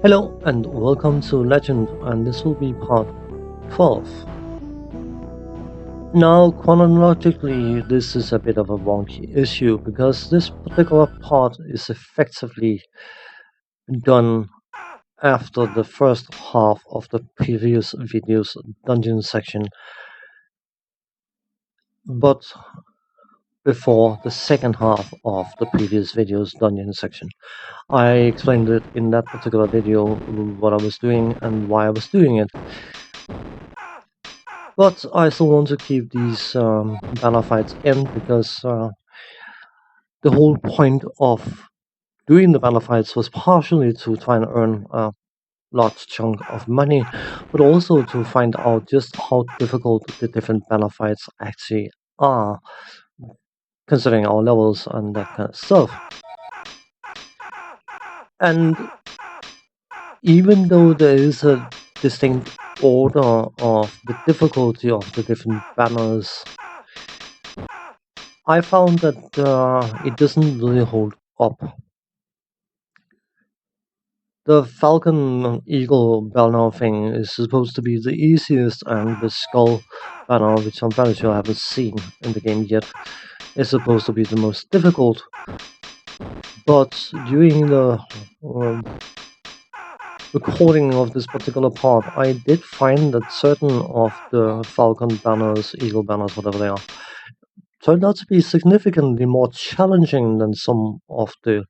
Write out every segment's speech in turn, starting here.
Hello and welcome to Legend, and this will be part 12. Now, chronologically, this is a bit of a wonky issue because this particular part is effectively done after the first half of the previous video's dungeon section, but before the second half of the previous video's dungeon section. I explained it in that particular video what I was doing and why I was doing it. But I still want to keep these banner fights in because the whole point of doing the banner fights was partially to try and earn a large chunk of money, but also to find out just how difficult the different banner fights actually are, considering our levels and that kind of stuff. And even though there is a distinct order of the difficulty of the different banners, I found that it doesn't really hold up. The Falcon Eagle banner thing is supposed to be the easiest, and the Skull banner, which I'm very sure I haven't seen in the game yet, is supposed to be the most difficult. But during the recording of this particular part, I did find that certain of the Falcon banners, Eagle banners, whatever they are, turned out to be significantly more challenging than some of the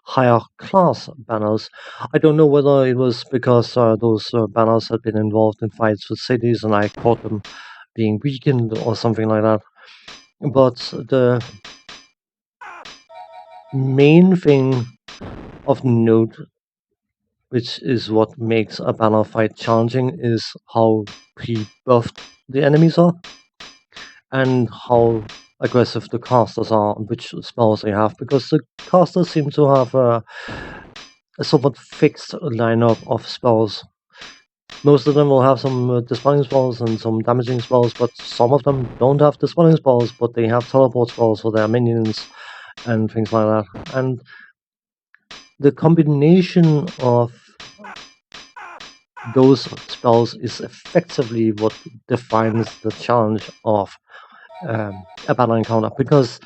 higher class banners. I don't know whether it was because those banners had been involved in fights with cities and I caught them being weakened or something like that. But the main thing of note, which is what makes a banner fight challenging, is how pre-buffed the enemies are and how aggressive the casters are and which spells they have, because the casters seem to have a somewhat fixed lineup of spells. Most of them will have some dispelling spells and some damaging spells, but some of them don't have dispelling spells, but they have teleport spells for their minions and things like that. And the combination of those spells is effectively what defines the challenge of a battle encounter, because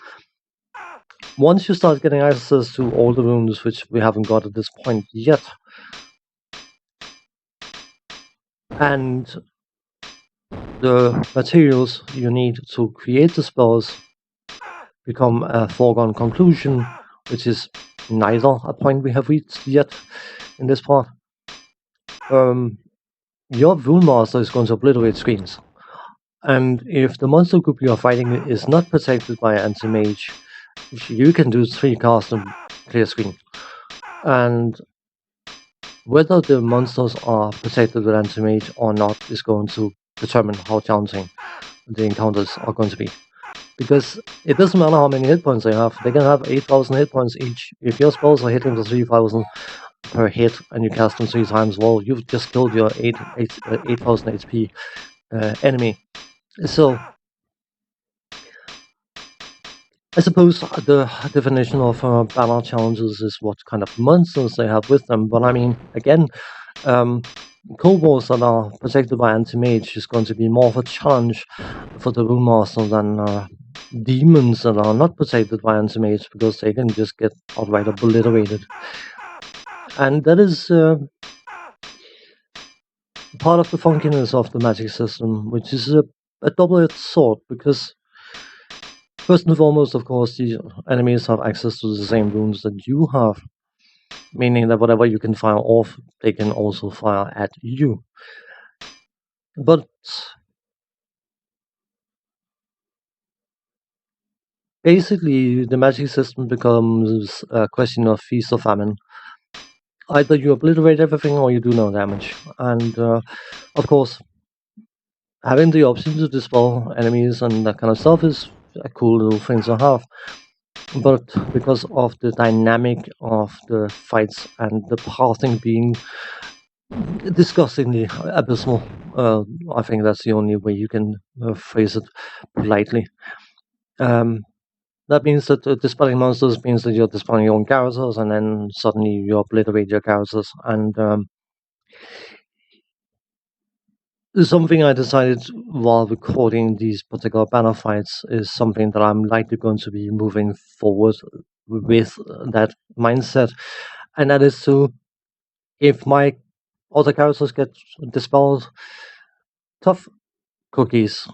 once you start getting access to all the runes, which we haven't got at this point yet, and the materials you need to create the spells become a foregone conclusion, which is neither a point we have reached yet in this part, your Rune Master is going to obliterate screens. And if the monster group you are fighting is not protected by anti-mage, you can do 3 casts and clear screen. And whether the monsters are protected with anti-mage or not is going to determine how challenging the encounters are going to be. Because it doesn't matter how many hit points they have, they can have 8,000 hit points each. If your spells are hitting for 3,000 per hit and you cast them 3 times, well, you've just killed your 8,000 HP enemy. So, I suppose the definition of banner challenges is what kind of monsters they have with them. But I mean, again, kobolds that are protected by anti-mage is going to be more of a challenge for the Rune Master than demons that are not protected by anti-mage, because they can just get outright obliterated. And that is part of the funkiness of the magic system, which is a double-edged sword, because first and foremost, of course, the enemies have access to the same runes that you have, meaning that whatever you can fire off, they can also fire at you. But basically, the magic system becomes a question of feast or famine. Either you obliterate everything or you do no damage. And of course, having the option to dispel enemies and that kind of stuff is a cool little thing to have. But because of the dynamic of the fights and the pathing being disgustingly abysmal, I think that's the only way you can phrase it politely. That means that dispelling monsters means that you're dispelling your own characters, and then suddenly you obliterate your characters. And Something I decided while recording these particular banner fights is something that I'm likely going to be moving forward with that mindset, and that is to, if my other characters get dispelled, tough cookies.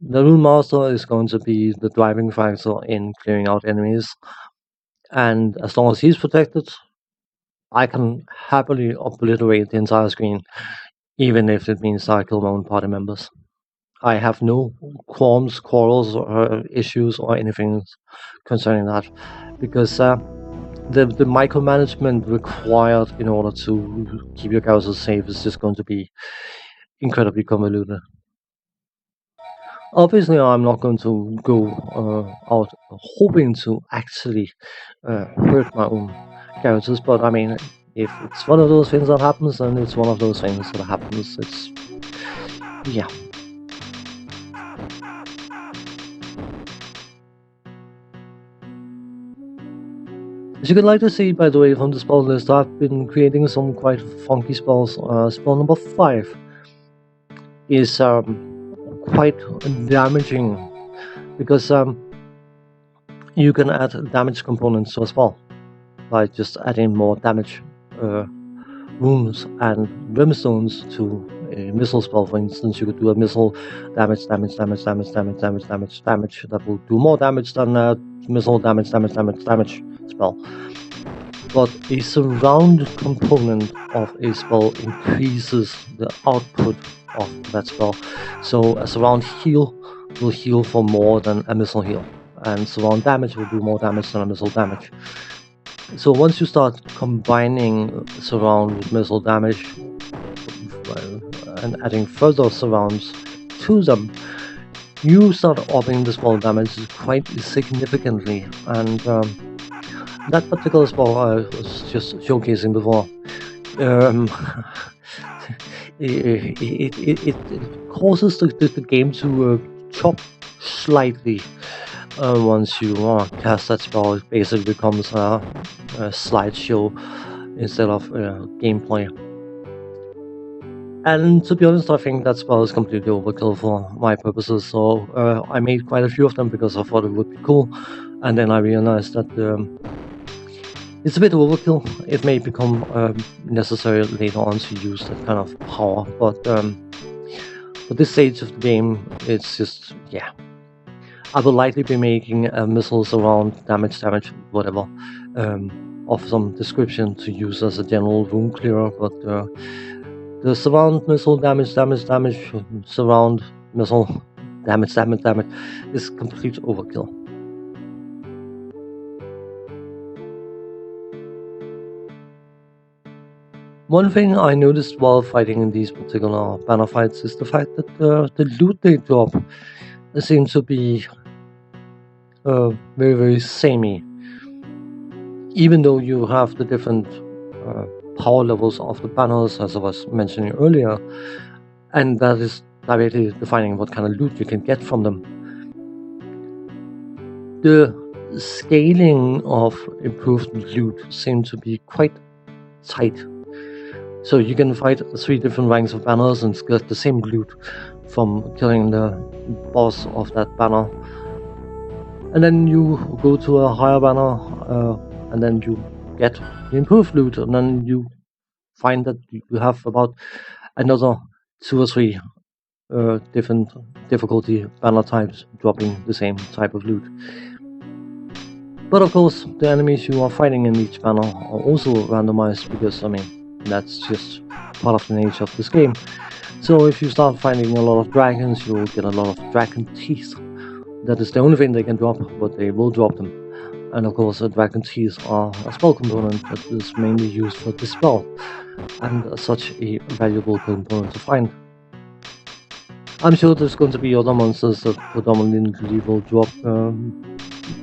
The Rune Master is going to be the driving factor in clearing out enemies, and as long as he's protected, I can happily obliterate the entire screen, even if it means I kill my own party members. I have no qualms, quarrels, or issues, or anything concerning that, because the micromanagement required in order to keep your characters safe is just going to be incredibly convoluted. Obviously, I'm not going to go out hoping to actually hurt my own characters, but I mean, if it's one of those things that happens, then it's one of those things that happens. It's, yeah. As you can like to see, by the way, from the spell list, I've been creating some quite funky spells. Spell number 5 is quite damaging because you can add damage components to a spell by just adding more damage runes and brimstones to a missile spell. For instance, you could do a missile damage that will do more damage than a missile damage spell. But a surround component of a spell increases the output of that spell. So a surround heal will heal for more than a missile heal, and surround damage will do more damage than a missile damage. So once you start combining surround with missile damage and adding further surrounds to them, you start upping the spell damage quite significantly, and that particular spell I was just showcasing before, it causes the game to chop slightly once you cast that spell. It basically becomes a slideshow instead of gameplay. And to be honest, I think that spell is completely overkill for my purposes, so I made quite a few of them because I thought it would be cool, and then I realized that it's a bit overkill. It may become necessary later on to use that kind of power, but for this stage of the game, it's just, yeah. I will likely be making missiles around damage, whatever, of some description to use as a general rune clearer, but the surround missile damage, surround missile damage is complete overkill. One thing I noticed while fighting in these particular banner fights is the fact that the loot they drop seems to be very, very samey. Even though you have the different power levels of the banners, as I was mentioning earlier, and that is directly defining what kind of loot you can get from them. The scaling of improved loot seems to be quite tight. So you can fight 3 different ranks of banners and get the same loot from killing the boss of that banner. And then you go to a higher banner, and then you get the improved loot, and then you find that you have about another 2 or 3 different difficulty banner types dropping the same type of loot. But of course, the enemies you are fighting in each banner are also randomized because, I mean, that's just part of the nature of this game. So if you start finding a lot of dragons, you'll get a lot of dragon teeth. That is the only thing they can drop, but they will drop them. And of course, dragon teeth are a spell component that is mainly used for dispel, and such a valuable component to find. I'm sure there's going to be other monsters that predominantly will drop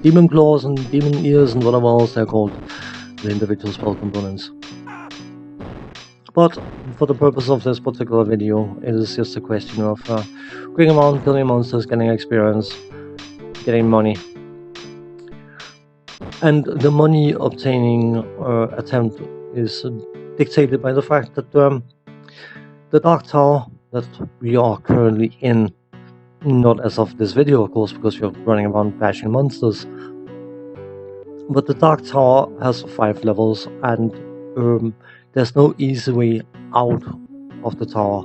demon claws and demon ears and whatever else they're called, the individual spell components. But for the purpose of this particular video, it is just a question of going around, killing monsters, getting experience, getting money. And the money obtaining attempt is dictated by the fact that The Dark Tower that we are currently in, not as of this video, of course, because we're running around bashing monsters, but the Dark Tower has 5 levels, and there's no easy way out of the tower.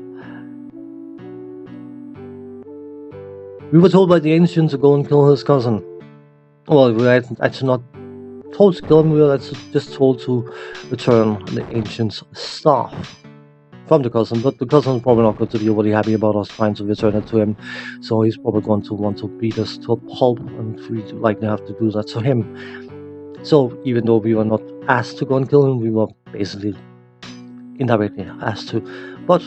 We were told by the ancient to go and kill his cousin. Well, we were actually not told to kill him, we were just told to return the ancient's staff from the cousin, but the cousin's probably not going to be really happy about us trying to return it to him, so he's probably going to want to beat us to a pulp, and we likely have to do that to him. So even though we were not asked to go and kill him, we were basically indirectly asked to. But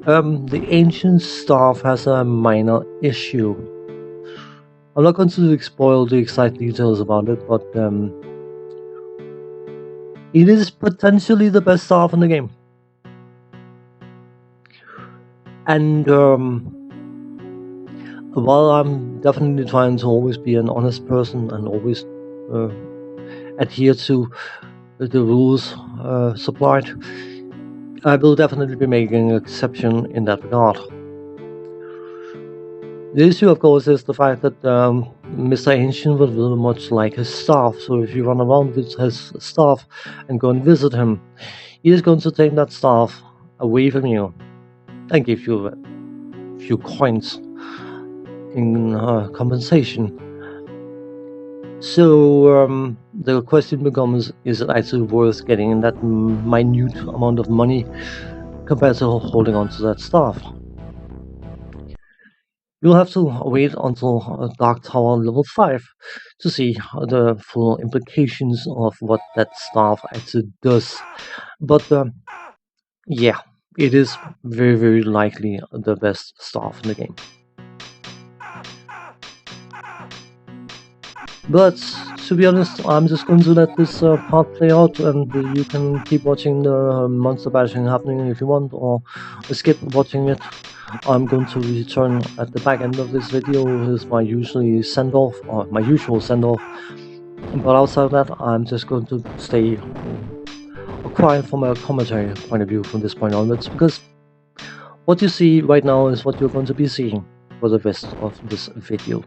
the ancient staff has a minor issue. I'm not going to spoil the exact details about it, but it is potentially the best staff in the game. And while I'm definitely trying to always be an honest person and always adhere to the rules supplied, I will definitely be making an exception in that regard. The issue, of course, is the fact that Mr. Ancient was very much like his staff, so if you run around with his staff and go and visit him, he is going to take that staff away from you and give you a few coins in compensation. So the question becomes, is it actually worth getting in that minute amount of money compared to holding on to that staff? You'll have to wait until Dark Tower level 5 to see the full implications of what that staff actually does. But yeah, it is very, very likely the best staff in the game. But to be honest, I'm just going to let this part play out, and you can keep watching the monster bashing happening if you want, or skip watching it. I'm going to return at the back end of this video with my usual send-off. But outside of that, I'm just going to stay quiet from a commentary point of view from this point onwards, because what you see right now is what you're going to be seeing for the rest of this video.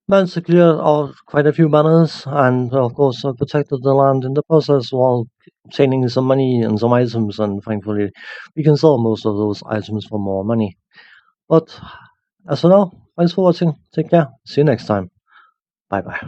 Managed to clear out quite a few banners and, of course, protected the land in the process while obtaining some money and some items. And thankfully, we can sell most of those items for more money. But as for now, thanks for watching. Take care. See you next time. Bye bye.